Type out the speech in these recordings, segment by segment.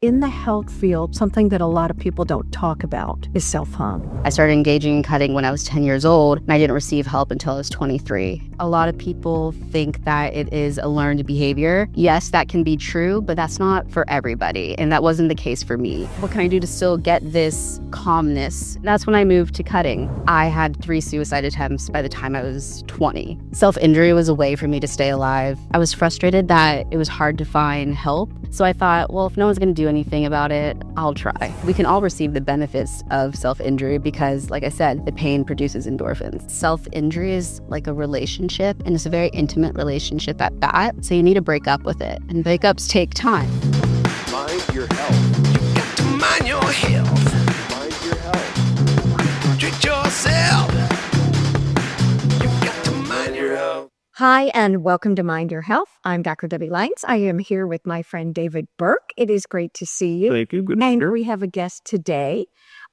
In the health field, something that a lot of people don't talk about is self-harm. I started engaging in cutting when I was 10 years old, and I didn't receive help until I was 23. A lot of people think that it is a learned behavior. Yes, that can be true, but that's not for everybody, and that wasn't the case for me. What can I do to still get this calmness? That's when I moved to cutting. I had 3 suicide attempts by the time I was 20. Self-injury was a way for me to stay alive. I was frustrated that it was hard to find help, so I thought, well, if no one's gonna do anything about it, I'll try. We can all receive the benefits of self-injury because, like I said, the pain produces endorphins. Self-injury is like a relationship, and it's a very intimate relationship at that, so you need to break up with it, and breakups take time. Mind your health. You got to mind your health. Mind your health. Treat yourself. You got to mind your health. Hi, and welcome to Mind Your Health. I'm Dr. Debbie Lines. I am here with my friend David Burke. It is great to see you. Thank you. Good And we have a guest today,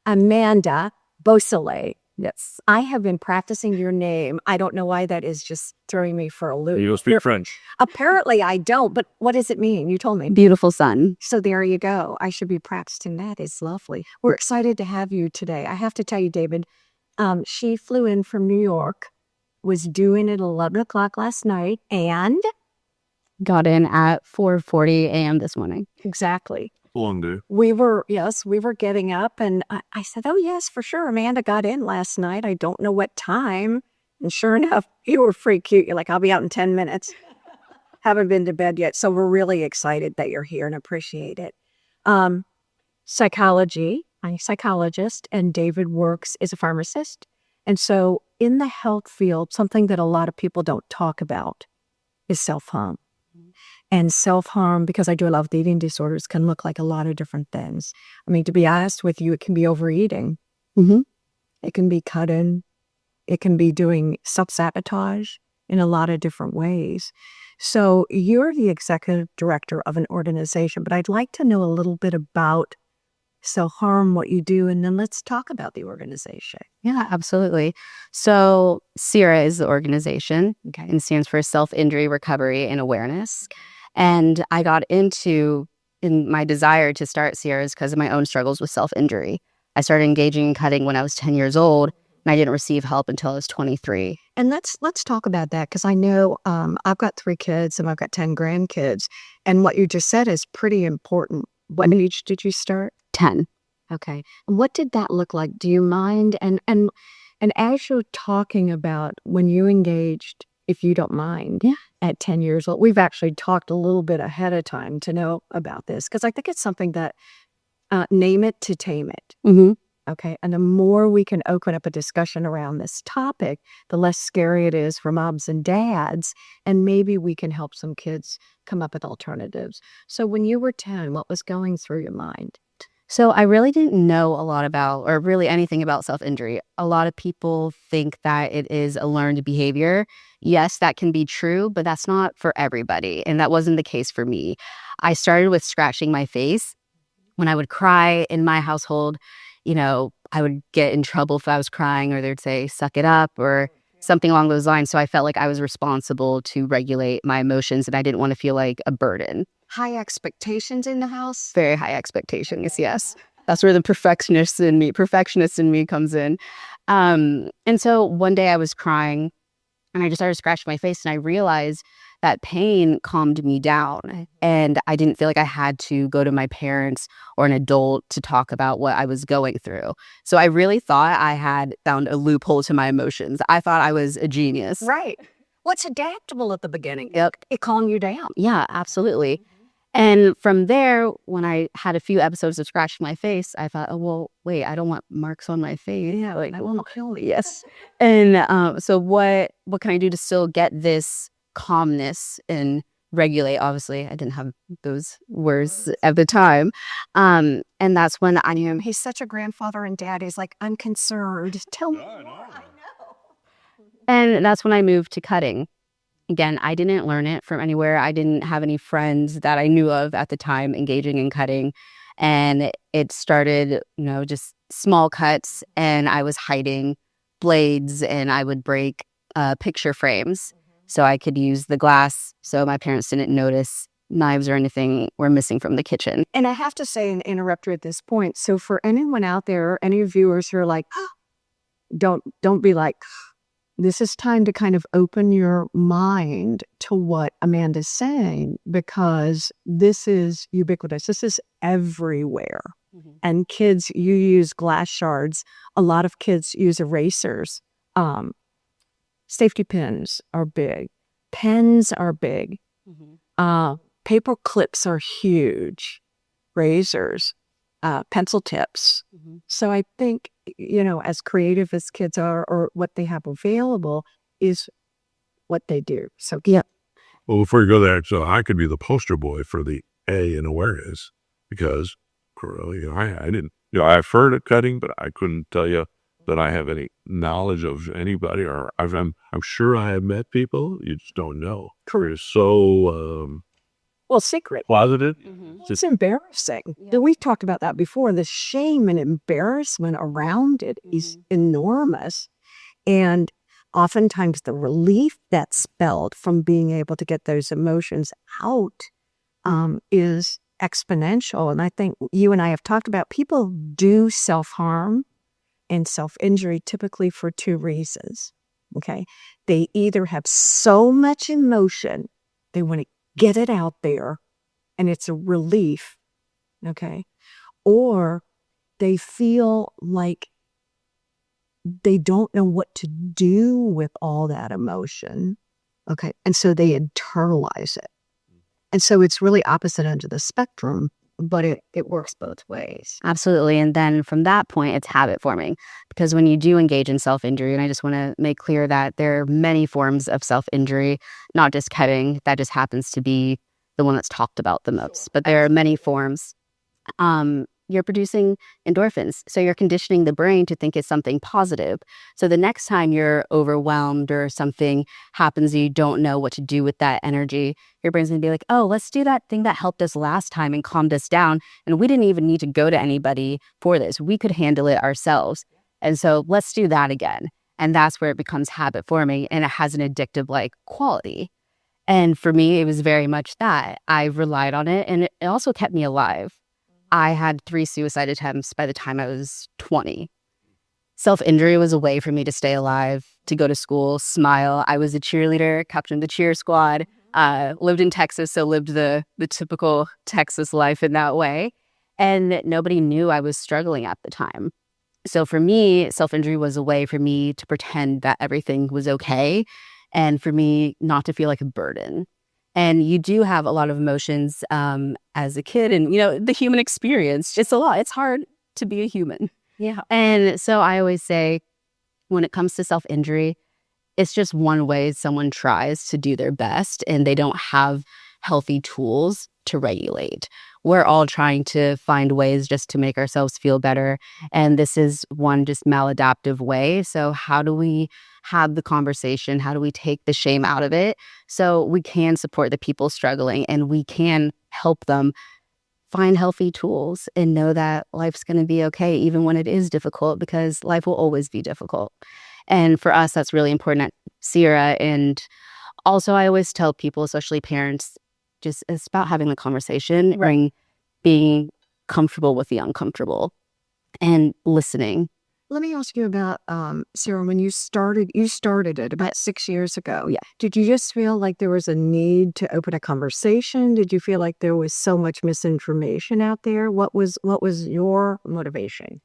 Amanda Beausoleil. Yes, I have been practicing your name. I don't know why that is just throwing me for a loop. You don't speak French. Apparently I don't, but what does it mean? You told me. Beautiful sun. So there you go. I should be practicing that. It's lovely. We're excited to have you today. I have to tell you, David, she flew in from New York, was due in at 11 o'clock last night, and Got in at 4:40 a.m. this morning. exactly. Long day. We were getting up, and I said, oh, yes, for sure. Amanda got in last night. I don't know what time. And sure enough, you were pretty cute. You're like, I'll be out in 10 minutes. Haven't been to bed yet. So we're really excited that you're here and appreciate it. Psychology, I'm a psychologist, and David works as a pharmacist. And so in the health field, something that a lot of people don't talk about is self-harm. And self-harm, because I do a lot of eating disorders, can look like a lot of different things. I mean, to be honest with you, it can be overeating. Mm-hmm. It can be cutting. It can be doing self-sabotage in a lot of different ways. So you're the executive director of an organization, but I'd like to know a little bit about self-harm, what you do, and then let's talk about the organization. Yeah, absolutely. So CIRA is the organization, Okay. and stands for Self-Injury Recovery and Awareness. And I got in my desire to start CIRA is because of my own struggles with self-injury. I started engaging in cutting when I was 10 years old, and I didn't receive help until I was 23. And let's talk about that, because I know I've got 3 kids and I've got 10 grandkids, and what you just said is pretty important. What age did you start? 10. Okay. And what did that look like? Do you mind? And as you're talking about when you engaged, if you don't mind, Yeah. at 10 years old, we've actually talked a little bit ahead of time to know about this, because I think it's something that name it to tame it. Mm-hmm. Okay. And the more we can open up a discussion around this topic, the less scary it is for moms and dads. And maybe we can help some kids come up with alternatives. So when you were 10, what was going through your mind? So I really didn't know a lot about, or really anything about self-injury. A lot of people think that it is a learned behavior. Yes, that can be true, but that's not for everybody. And that wasn't the case for me. I started with scratching my face. When I would cry in my household, I would get in trouble if I was crying, or they'd say, suck it up, or something along those lines. So I felt like I was responsible to regulate my emotions, and I didn't want to feel like a burden. High expectations in the house? Very high expectations, yes. That's where the perfectionist in me comes in. And so one day I was crying, and I just started scratching my face, and I realized that pain calmed me down, and I didn't feel like I had to go to my parents or an adult to talk about what I was going through. So I really thought I had found a loophole to my emotions. I thought I was a genius. Right. What's adaptable at the beginning? Yep. It calmed you down. Yeah, absolutely. And from there, when I had a few episodes of scratching my face, I thought, oh, well, wait, I don't want marks on my face. Yeah, like, that won't kill me. Yes. And so what can I do to still get this calmness and regulate? Obviously, I didn't have those words at the time. And that's when I knew He's such a grandfather and dad. He's like, I'm concerned. Tell me more. I know. And that's when I moved to cutting. Again, I didn't learn it from anywhere. I didn't have any friends that I knew of at the time engaging in cutting. And it started, just small cuts, and I was hiding blades, and I would break picture frames so I could use the glass so my parents didn't notice knives or anything were missing from the kitchen. And I have to say and interrupt you at this point. So for anyone out there, any viewers who are like, don't be like, this is time to kind of open your mind to what Amanda's saying, because this is ubiquitous. This is everywhere. And kids, you use glass shards. A lot of kids use erasers. Safety pins are big. Pens are big. Paper clips are huge. Razors, pencil tips. So I think, as creative as kids are, or what they have available is what they do. So, yeah. Well, before you go there, so I could be the poster boy for the A in awareness, because I didn't, I've heard of cutting, but I couldn't tell you that I have any knowledge of anybody, or I'm sure I have met people. You just don't know. Correct. It's so Secret. closeted. It's embarrassing. We've talked about that before. The shame and embarrassment around it is enormous. And oftentimes the relief that's felt from being able to get those emotions out is exponential. And I think you and I have talked about, people do self-harm and self-injury typically for two reasons. Okay. They either have so much emotion, they want to get it out there, and it's a relief, okay? Or they feel like they don't know what to do with all that emotion, okay? And so they internalize it. And so it's really opposite end of the spectrum, but it works both ways. Absolutely. And then from that point, it's habit forming, because when you do engage in self-injury, and I just want to make clear that there are many forms of self-injury, not just cutting, that just happens to be the one that's talked about the most, but there are many forms. You're producing endorphins. So you're conditioning the brain to think it's something positive. So the next time you're overwhelmed or something happens, you don't know what to do with that energy, your brain's gonna be like, oh, let's do that thing that helped us last time and calmed us down. And we didn't even need to go to anybody for this. We could handle it ourselves. And so let's do that again. And that's where it becomes habit forming, and it has an addictive quality. And for me, it was very much that. I relied on it, and it also kept me alive. I had 3 suicide attempts by the time I was 20. Self-injury was a way for me to stay alive, to go to school, smile. I was a cheerleader, captained the cheer squad, lived in Texas, so lived the typical Texas life in that way. And nobody knew I was struggling at the time. So for me, self-injury was a way for me to pretend that everything was okay, and for me not to feel like a burden. And you do have a lot of emotions as a kid, and the human experience, it's a lot. It's hard to be a human. Yeah. And so I always say, when it comes to self-injury, it's just one way someone tries to do their best and they don't have healthy tools to regulate. We're all trying to find ways just to make ourselves feel better. And this is one just maladaptive way. So how do we have the conversation? How do we take the shame out of it so we can support the people struggling, and we can help them find healthy tools and know that life's going to be okay, even when it is difficult, because life will always be difficult. And for us, that's really important at CIRA. And also, I always tell people, especially parents, just it's about having the conversation, Right. being comfortable with the uncomfortable and listening. Let me ask you about, Sarah, when you started it about 6 years ago. Yeah. Did you just feel like there was a need to open a conversation? Did you feel like there was so much misinformation out there? What was your motivation?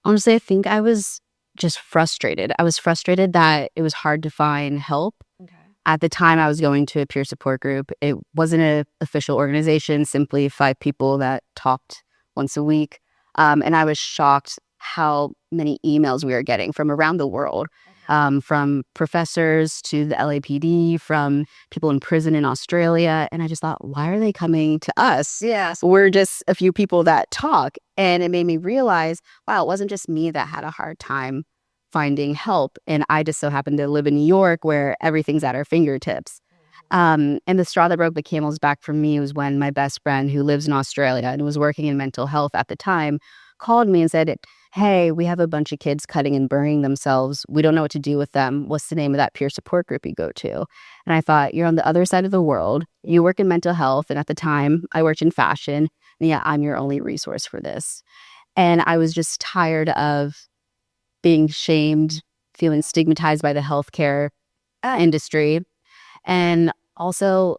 Honestly, I think I was just frustrated. I was frustrated that it was hard to find help. Okay. At the time, I was going to a peer support group. It wasn't an official organization, simply 5 people that talked once a week. And I was shocked how many emails we were getting from around the world, from professors to the LAPD, from people in prison in Australia. And I just thought, why are they coming to us? Yes. We're just a few people that talk. And it made me realize, wow, it wasn't just me that had a hard time finding help. And I just so happened to live in New York, where everything's at our fingertips. And the straw that broke the camel's back for me was when my best friend, who lives in Australia and was working in mental health at the time, called me and said, hey, we have a bunch of kids cutting and burning themselves. We don't know what to do with them. What's the name of that peer support group you go to? And I thought, you're on the other side of the world. You work in mental health. And at the time, I worked in fashion. And yeah, I'm your only resource for this. And I was just tired of being shamed, feeling stigmatized by the healthcare industry. And also,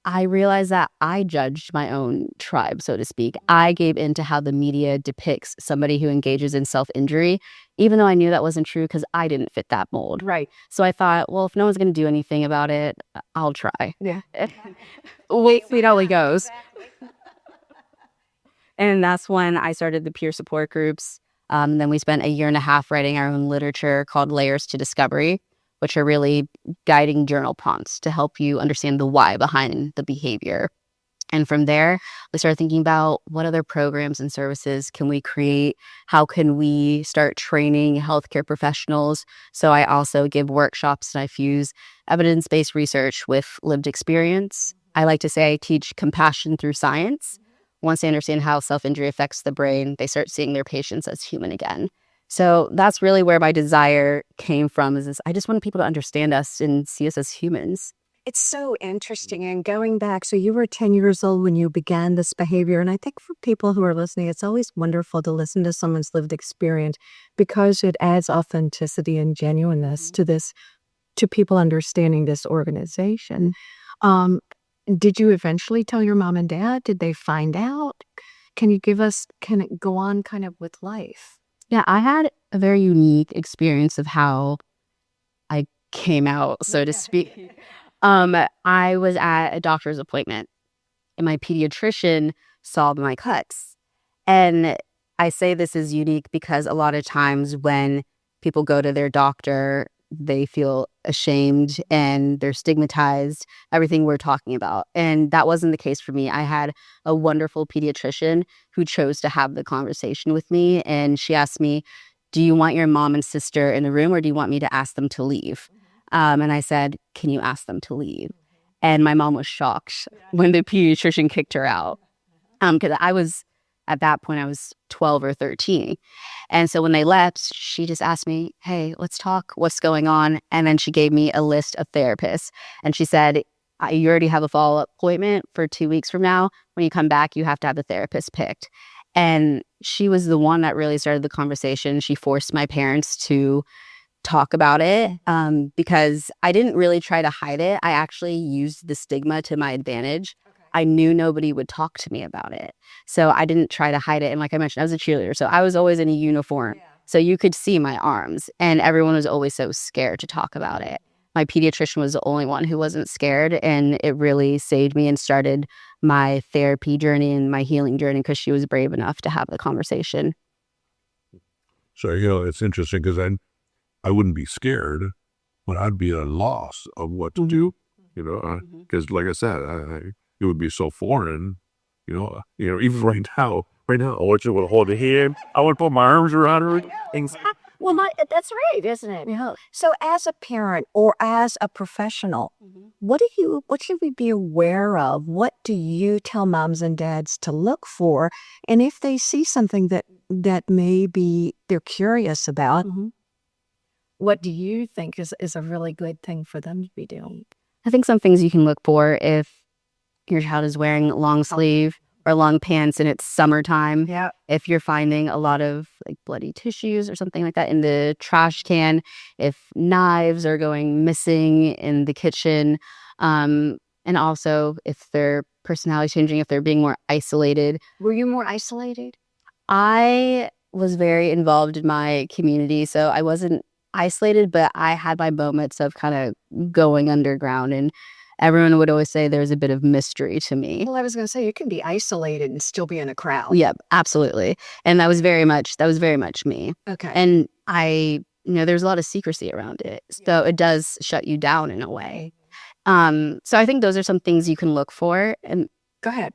I realized that I judged my own tribe, so to speak. I gave in to how the media depicts somebody who engages in self-injury, even though I knew that wasn't true because I didn't fit that mold. Right. So I thought, well, if no one's going to do anything about it, I'll try. Yeah. Wait, see how it goes. And that's when I started the peer support groups. Then we spent a year and a half writing our own literature called Layers to Discovery, which are really guiding journal prompts to help you understand the why behind the behavior. And from there, we started thinking about what other programs and services can we create? How can we start training healthcare professionals? So I also give workshops and I fuse evidence-based research with lived experience. I like to say I teach compassion through science. Once they understand how self-injury affects the brain, they start seeing their patients as human again. So that's really where my desire came from, is this, I just want people to understand us and see us as humans. It's so interesting. And going back, so you were 10 years old when you began this behavior. And I think for people who are listening, it's always wonderful to listen to someone's lived experience because it adds authenticity and genuineness to this, to people understanding this organization. Did you eventually tell your mom and dad? Did they find out? Can it go on kind of with life? Yeah, I had a very unique experience of how I came out, so to speak. I was at a doctor's appointment and my pediatrician saw my cuts. And I say this is unique because a lot of times when people go to their doctor, they feel ashamed and they're stigmatized, everything we're talking about. And that wasn't the case for me. I had a wonderful pediatrician who chose to have the conversation with me. And she asked me, do you want your mom and sister in the room or do you want me to ask them to leave? And I said, can you ask them to leave? And my mom was shocked when the pediatrician kicked her out. Because at that point, I was 12 or 13. And so when they left, she just asked me, hey, let's talk. What's going on? And then she gave me a list of therapists. And she said, you already have a follow-up appointment for 2 weeks from now. When you come back, you have to have the therapist picked. And she was the one that really started the conversation. She forced my parents to talk about it because I didn't really try to hide it. I actually used the stigma to my advantage. I knew nobody would talk to me about it. So I didn't try to hide it. And like I mentioned, I was a cheerleader. So I was always in a uniform. Yeah. So you could see my arms and everyone was always so scared to talk about it. My pediatrician was the only one who wasn't scared. And it really saved me and started my therapy journey and my healing journey because she was brave enough to have the conversation. So, it's interesting because I wouldn't be scared, but I'd be at a loss of what to do, because like I said, it would be so foreign, even right now, I want you to hold the hand. I want to put my arms around her. Well, that's right, isn't it? Yeah. So as a parent or as a professional, what should we be aware of? What do you tell moms and dads to look for? And if they see something that maybe they're curious about, what do you think is a really good thing for them to be doing? I think some things you can look for if your child is wearing long sleeve or long pants and it's summertime. Yeah. If you're finding a lot of like bloody tissues or something like that in the trash can, if knives are going missing in the kitchen, and also if their personality changing, if they're being more isolated. Were you more isolated? I was very involved in my community, so I wasn't isolated, but I had my moments of kind of going underground, and everyone would always say there's a bit of mystery to me. Well, I was going to say you can be isolated and still be in a crowd. Yeah, absolutely. And that was very much me. Okay. And there's a lot of secrecy around it. So it does shut you down in a way. So I think those are some things you can look for. And go ahead.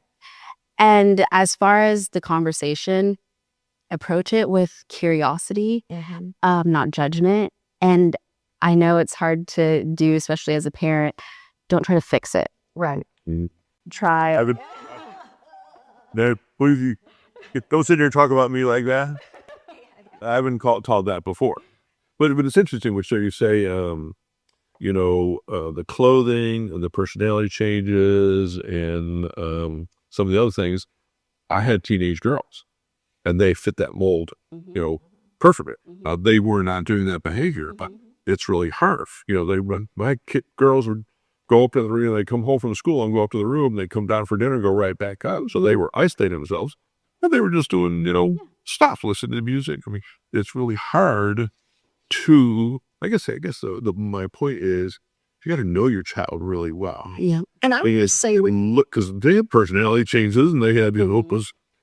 And as far as the conversation, approach it with curiosity, not judgment. And I know it's hard to do, especially as a parent. Don't try to fix it. Right. Try. Please, don't sit there and talk about me like that. I haven't taught that before. But it's interesting, which you say, the clothing, the personality changes, and some of the other things. I had teenage girls, and they fit that mold, perfectly. They were not doing that behavior, but it's really hard. Girls would go up to the room, they come home from school and go up to the room, they come down for dinner, go right back up. So they were isolating themselves, and they were just doing, stuff, listening to music. I mean, it's really hard to, I guess my point is, you got to know your child really well. Yeah. And I would say, look, because they had personality changes and they had,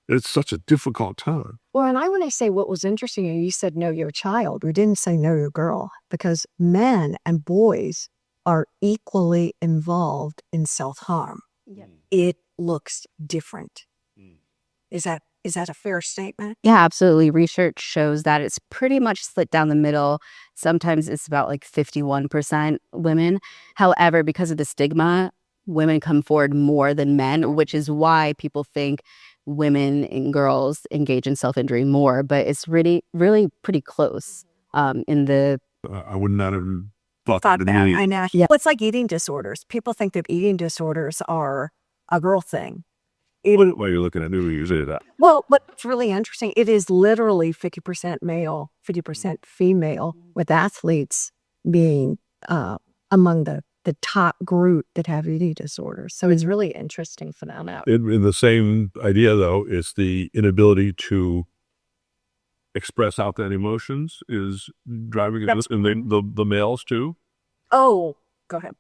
it's such a difficult time. well, and I want to say what was interesting, you said know your child. We didn't say know your girl, because men and boys are equally involved in self-harm. It looks different. Is that a fair statement? Yeah, absolutely. Research shows that it's pretty much split down the middle. Sometimes it's about like 51% women. However, because of the stigma, women come forward more than men, which is why people think women and girls engage in self-injury more. But it's really, really pretty close in the... I would not have thought Thought that. I know. Yeah. Well, it's like eating disorders. People think that eating disorders are a girl thing. While you're looking at me, you say that. Well, but it's really interesting. It is literally 50% male, 50% female, with athletes being among the top group that have eating disorders. So it's really interesting for them out. In the same idea, though, it's the inability to express out that emotions is driving it, and the males too. Oh, go ahead.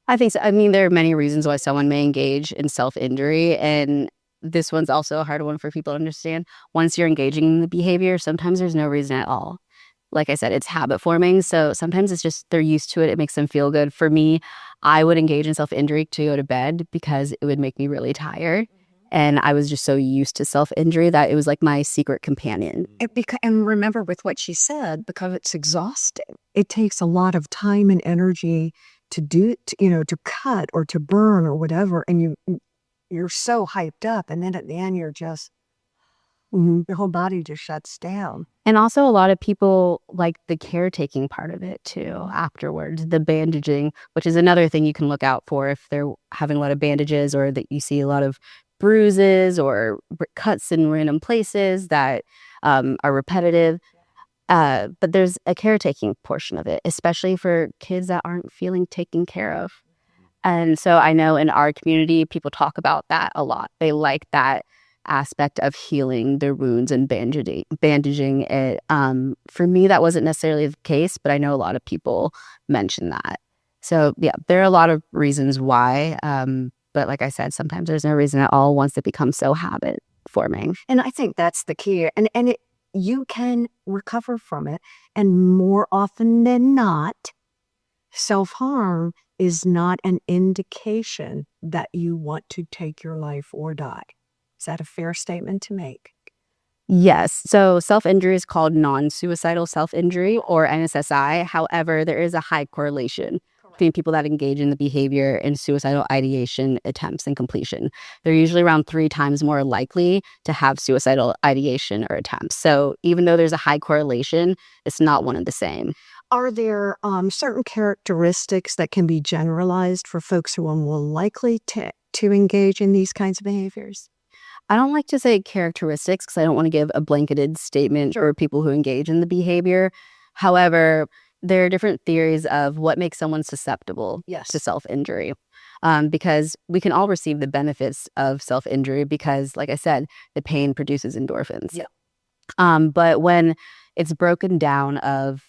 I think so. I mean, there are many reasons why someone may engage in self-injury, and this one's also a hard one for people to understand. Once you're engaging in the behavior, sometimes there's no reason at all. Like I said, it's habit forming, so sometimes it's just they're used to it. It makes them feel good. For me, I would engage in self-injury to go to bed because it would make me really tired, and I was just so used to self-injury that it was like my secret companion. And remember with what she said, because it's exhausting. It takes a lot of time and energy to do, to cut or to burn or whatever, and you're so hyped up, and then at the end you're just your whole body just shuts down. And also a lot of people like the caretaking part of it too afterwards, the bandaging, which is another thing you can look out for if they're having a lot of bandages or that you see a lot of bruises or cuts in random places that are repetitive. But there's a caretaking portion of it, especially for kids that aren't feeling taken care of. And so I know in our community, people talk about that a lot. They like that aspect of healing their wounds and bandaging it. For me, that wasn't necessarily the case, but I know a lot of people mention that. So yeah, there are a lot of reasons why. But like I said, sometimes there's no reason at all once it becomes so habit forming. And I think that's the key. And you can recover from it. And more often than not, self-harm is not an indication that you want to take your life or die. Is that a fair statement to make? Yes. So self-injury is called non-suicidal self-injury, or NSSI. However, there is a high correlation between people that engage in the behavior and suicidal ideation attempts and completion. They're usually around 3 times more likely to have suicidal ideation or attempts. So even though there's a high correlation, it's not one and the same. Are there certain characteristics that can be generalized for folks who are more likely to engage in these kinds of behaviors? I don't like to say characteristics because I don't want to give a blanketed statement for people who engage in the behavior. However, there are different theories of what makes someone susceptible to self-injury. Because we can all receive the benefits of self-injury because, like I said, the pain produces endorphins. Yeah. But when it's broken down of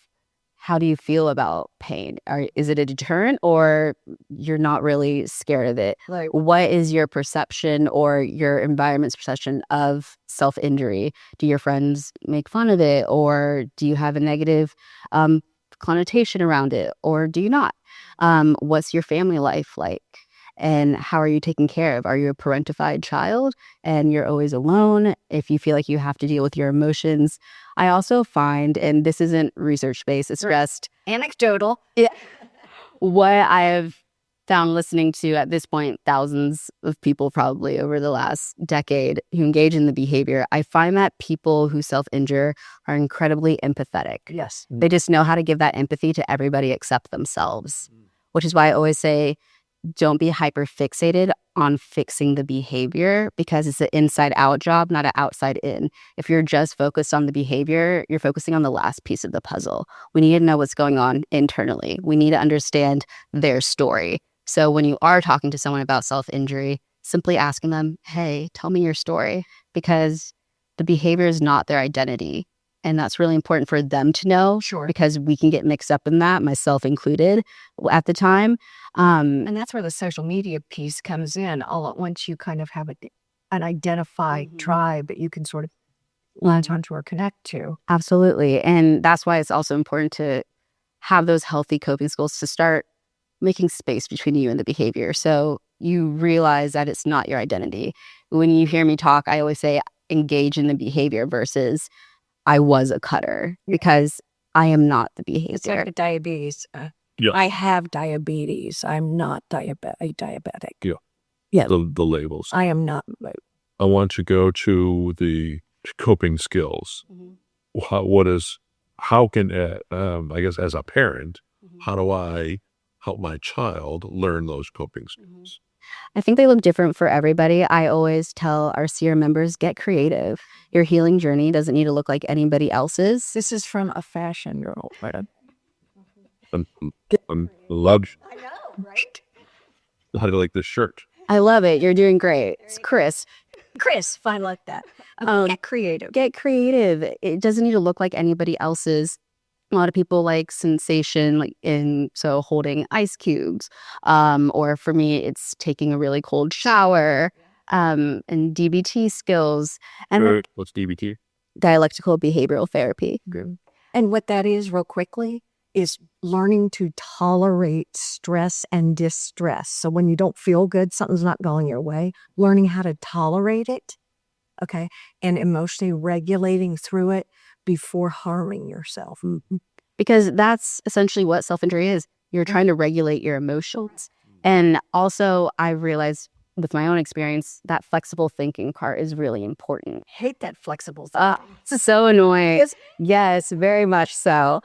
how do you feel about pain? Is it a deterrent or you're not really scared of it? Like, what is your perception or your environment's perception of self-injury? Do your friends make fun of it, or do you have a negative connotation around it, or do you not? What's your family life like? And how are you taken care of? Are you a parentified child and you're always alone? If you feel like you have to deal with your emotions. I also find, and this isn't research-based, it's just anecdotal. what I have found listening to, at this point, thousands of people probably over the last decade who engage in the behavior, I find that people who self-injure are incredibly empathetic. Yes. They just know how to give that empathy to everybody except themselves, which is why I always say, don't be hyper fixated on fixing the behavior, because it's an inside out job, not an outside in. If you're just focused on the behavior, you're focusing on the last piece of the puzzle. We need to know what's going on internally. We need to understand their story. So when you are talking to someone about self-injury, simply asking them, hey, tell me your story, because the behavior is not their identity. And that's really important for them to know, Sure. because we can get mixed up in that, myself included, at the time. And that's where the social media piece comes in. All at once, you kind of have an identified tribe that you can sort of latch onto or connect to. Absolutely. And that's why it's also important to have those healthy coping skills to start making space between you and the behavior. So you realize that it's not your identity. When you hear me talk, I always say engage in the behavior versus I was a cutter, because I am not the behavior. It's like the diabetes. Yeah. I have diabetes. I'm not diabetic. Yeah. Yeah. The labels. I am not. I want to go to the coping skills. How can, I guess as a parent, how do I help my child learn those coping skills? I think they look different for everybody. I always tell our CIRA members, get creative. Your healing journey doesn't need to look like anybody else's. This is from a fashion girl. Love. I know, right? How do you like this shirt? I love it. You're doing great. It's Chris. Chris, I like that. Get creative. Get creative. It doesn't need to look like anybody else's. A lot of people like sensation, so holding ice cubes, or for me, it's taking a really cold shower, and DBT skills, and What's DBT? dialectical behavioral therapy. And what that is, real quickly, is learning to tolerate stress and distress. So when you don't feel good, something's not going your way, learning how to tolerate it, okay, and emotionally regulating through it before harming yourself. Because that's essentially what self-injury is. You're trying to regulate your emotions. And also, I realized with my own experience, that flexible thinking part is really important. Hate that flexible thing. It's so annoying. Yes, very much so.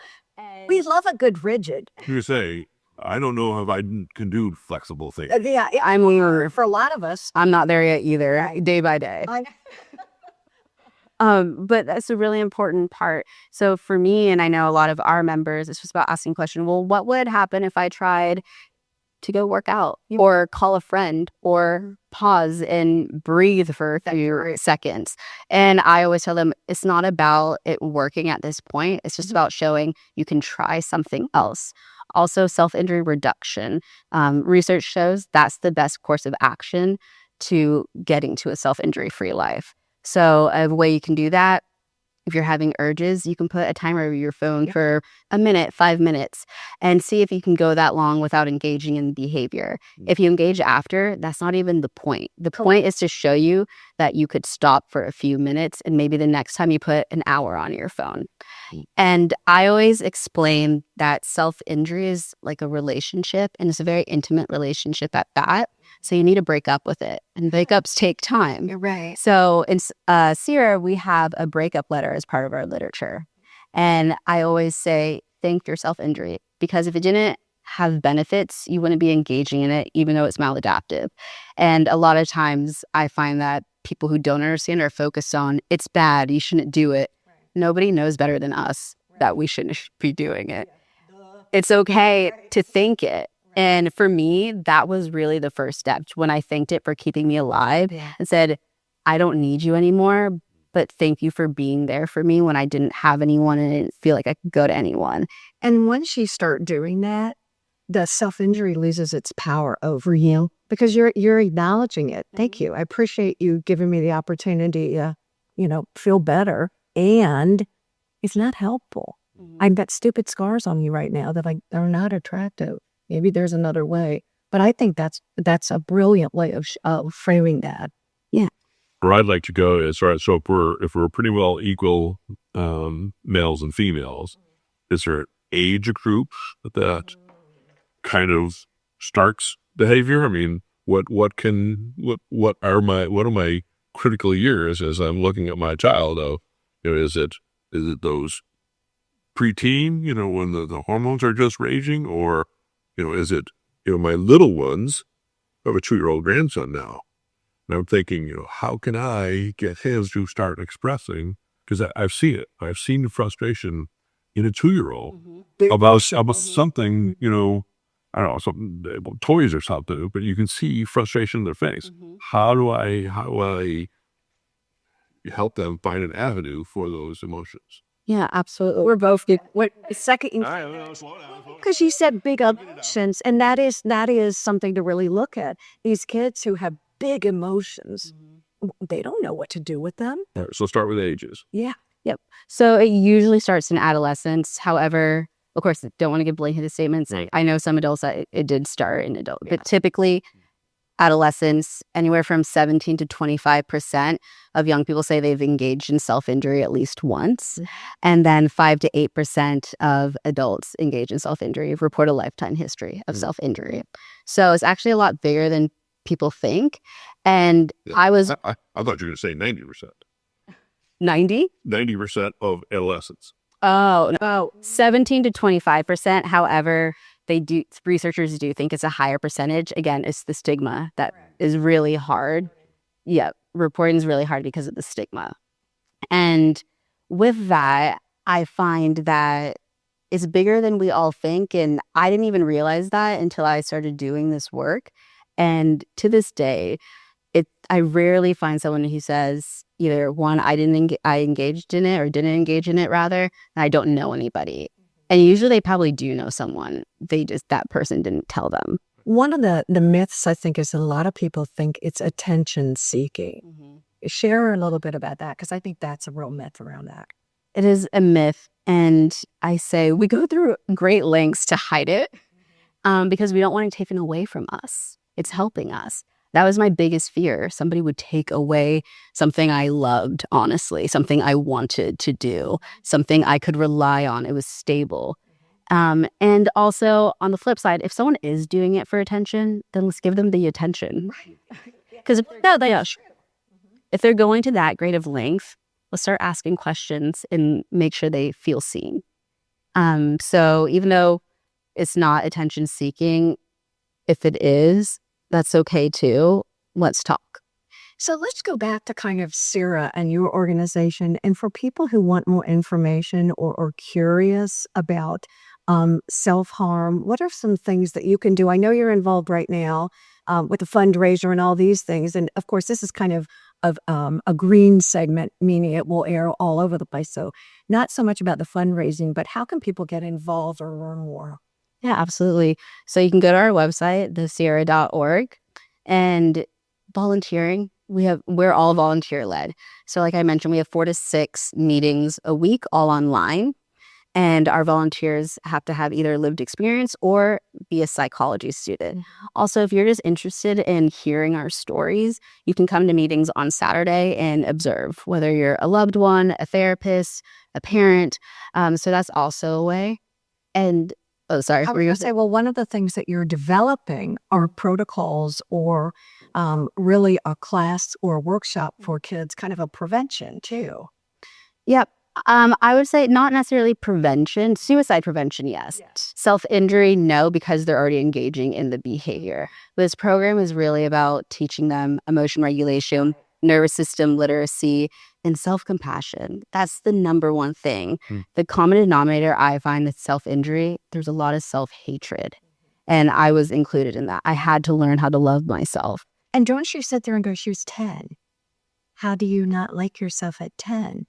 We love a good rigid. You say, I don't know if I can do flexible things. Yeah, for a lot of us. I'm not there yet either, Right. day by day. But that's a really important part. So for me, and I know a lot of our members, it's just about asking questions. Well, what would happen if I tried to go work out or call a friend or pause and breathe for a few seconds? And I always tell them it's not about it working at this point. It's just about showing you can try something else. Also, self-injury reduction. Research shows that's the best course of action to getting to a self-injury free life. So a way you can do that, if you're having urges, you can put a timer over your phone for a minute, 5 minutes, and see if you can go that long without engaging in behavior. If you engage after, that's not even the point. The point is to show you that you could stop for a few minutes, and maybe the next time you put an hour on your phone. And I always explain that self-injury is like a relationship, and it's a very intimate relationship at that. So you need to break up with it, and breakups take time. You're right. So in CIRA, we have a breakup letter as part of our literature. And I always say, thank your self-injury, because if it didn't have benefits, you wouldn't be engaging in it, even though it's maladaptive. And a lot of times I find that people who don't understand are focused on, it's bad, you shouldn't do it. Right. Nobody knows better than us that we shouldn't be doing it. It's okay to think it. And for me, that was really the first step when I thanked it for keeping me alive and said, I don't need you anymore, but thank you for being there for me when I didn't have anyone and I didn't feel like I could go to anyone. And once you start doing that, the self-injury loses its power over you because you're acknowledging it. Thank you. I appreciate you giving me the opportunity to, feel better. And it's not helpful. I've got stupid scars on me right now that are not attractive. Maybe there's another way, but I think that's a brilliant way of framing that. Yeah. Where I'd like to go is, all right, so if we're pretty well equal males and females, is there an age group that kind of starts behavior? I mean, what are my critical years as I'm looking at my child? Is it those preteen, when the hormones are just raging, or is it my little ones? I have a 2-year-old grandson now, and I'm thinking, how can I get him to start expressing? Because I've seen it. I've seen the frustration in a 2-year-old about something, I don't know, something toys or something, but you can see frustration in their face. How do I help them find an avenue for those emotions? Yeah, absolutely. We're both good. What second? All right, well, slow down. Because you said big emotions, and that is something to really look at. These kids who have big emotions, they don't know what to do with them. All right, so start with ages. Yeah. Yep. So it usually starts in adolescence. However, of course, don't want to give blanket statements. Right. I know some adults that it did start in adult, but typically adolescence, anywhere from 17 to 25% of young people say they've engaged in self-injury at least once. And then 5 to 8% of adults engage in self-injury, report a lifetime history of self-injury. So it's actually a lot bigger than people think. And Yeah. I was I thought you were going to say 90%. 90. 90% of adolescents. Oh, no. 17 to 25%. However, researchers do think it's a higher percentage. Again, it's the stigma that is really hard. Yeah, reporting is really hard because of the stigma. And with that, I find that it's bigger than we all think. And I didn't even realize that until I started doing this work. And to this day, I rarely find someone who says either one, I engaged in it, or didn't engage in it rather, and I don't know anybody. And usually they probably do know someone. That person didn't tell them. One of the myths, I think, is a lot of people think it's attention seeking. Share a little bit about that, because I think that's a real myth around that. It is a myth. And I say we go through great lengths to hide it because we don't want it taken away from us. It's helping us. That was my biggest fear. Somebody would take away something I loved, honestly, something I wanted to do, something I could rely on. It was stable. And also, on the flip side, if someone is doing it for attention, then let's give them the attention. Because if they're going to that great of length, let's start asking questions and make sure they feel seen. So even though it's not attention seeking, if it is, that's okay too. Let's talk. So let's go back to kind of CIRA and your organization. And for people who want more information or curious about self-harm, what are some things that you can do? I know you're involved right now with the fundraiser and all these things. And of course, this is kind of a green segment, meaning it will air all over the place. So not so much about the fundraising, but how can people get involved or learn more? Yeah, absolutely. So you can go to our website, thecira.org, and volunteering. We're all volunteer led. So like I mentioned, we have 4 to 6 meetings a week, all online. And our volunteers have to have either lived experience or be a psychology student. Also, if you're just interested in hearing our stories, you can come to meetings on Saturday and observe, whether you're a loved one, a therapist, a parent. So that's also a way. And oh, sorry. I was going to say, well, one of the things that you're developing are protocols or really a class or a workshop for kids, kind of a prevention too. Yep. I would say not necessarily prevention. Suicide prevention, yes. Self-injury, no, because they're already engaging in the behavior. This program is really about teaching them emotion regulation, nervous system literacy, and self-compassion. That's the number one thing. The common denominator I find with self-injury, there's a lot of self-hatred. And I was included in that. I had to learn how to love myself. And don't you sit there and go, she was 10. How do you not like yourself at 10?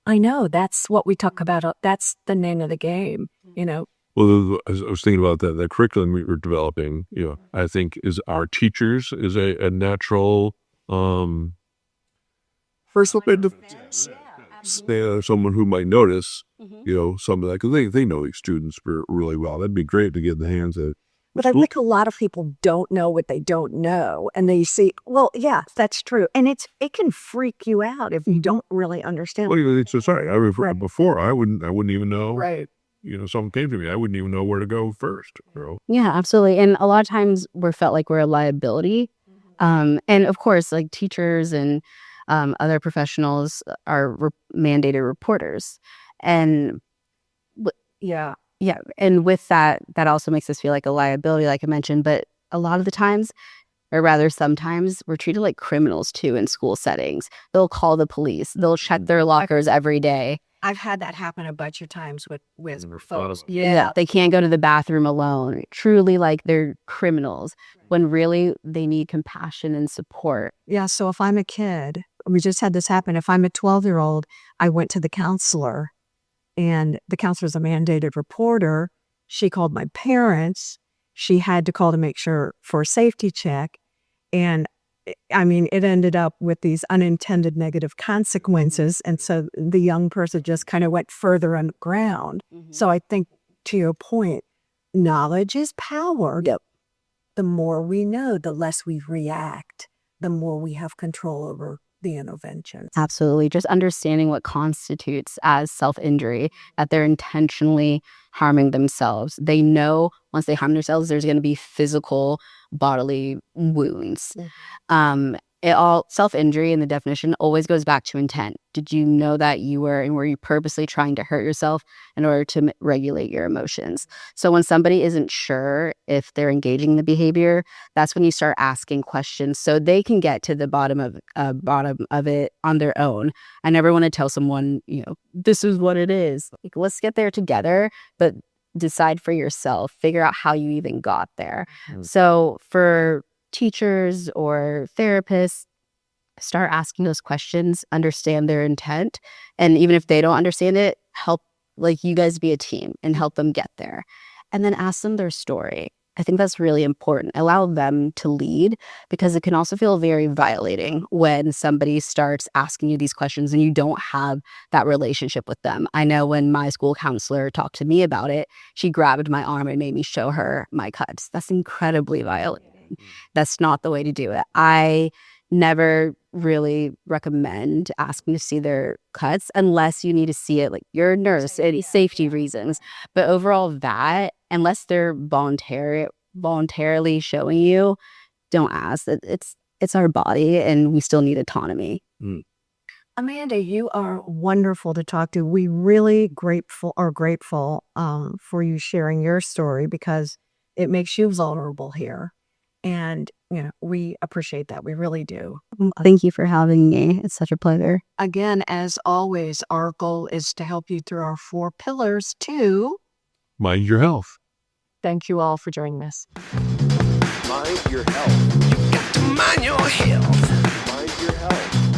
I know, that's what we talk about. That's the name of the game, Well, I was thinking about that. The curriculum we were developing, I think is our teachers is a natural first look into someone who might notice, some of that, because they know these students really well. That'd be great to get in the hands of. But I think a lot of people don't know what they don't know, and they see, well, yeah, that's true, and it can freak you out if you don't really understand. Well, it's sorry. Before I wouldn't even know. Right. someone came to me, I wouldn't even know where to go first. Yeah, absolutely. And a lot of times we're felt like we're a liability. And of course, like teachers and other professionals are mandated reporters. And Yeah. yeah, and with that, that also makes us feel like a liability, like I mentioned. But a lot of the times, or rather sometimes, we're treated like criminals too in school settings. They'll call the police. They'll check their lockers every day. I've had that happen a bunch of times with folks. Yeah, they can't go to the bathroom alone. Truly, like they're criminals when really they need compassion and support. Yeah. So if I'm a kid, we just had this happen. If I'm a 12-year-old, I went to the counselor, and the counselor's a mandated reporter. She called my parents. She had to call to make sure for a safety check. And I mean, it ended up with these unintended negative consequences. And so the young person just kind of went further underground. So I think, to your point, knowledge is power. Yep. The more we know, the less we react, the more we have control over the interventions. Absolutely. Just understanding what constitutes as self-injury, that they're intentionally harming themselves. They know once they harm themselves, there's going to be physical bodily wounds. It all self-injury in the definition always goes back to intent. Did you know that were you purposely trying to hurt yourself in order to regulate your emotions? So when somebody isn't sure if they're engaging in the behavior, that's when you start asking questions so they can get to the bottom of it on their own. I never want to tell someone, this is what it is. Like, let's get there together, but decide for yourself, figure out how you even got there. So for teachers or therapists, start asking those questions, understand their intent. And even if they don't understand it, help, like, you guys be a team and help them get there. And then ask them their story. I think that's really important. Allow them to lead, because it can also feel very violating when somebody starts asking you these questions and you don't have that relationship with them. I know when my school counselor talked to me about it, she grabbed my arm and made me show her my cuts. That's incredibly violating. That's not the way to do it. I never really recommend asking to see their cuts unless you need to see it, like you're a nurse, any safety reasons. But overall, that, unless they're voluntarily showing you, don't ask. It's our body, and we still need autonomy. Amanda, you are wonderful to talk to. We really are grateful for you sharing your story, because it makes you vulnerable here. And, we appreciate that. We really do. Thank you for having me. It's such a pleasure. Again, as always, our goal is to help you through our 4 pillars to Mind your health. Thank you all for joining us. Mind your health. Got to mind your health. Mind your health.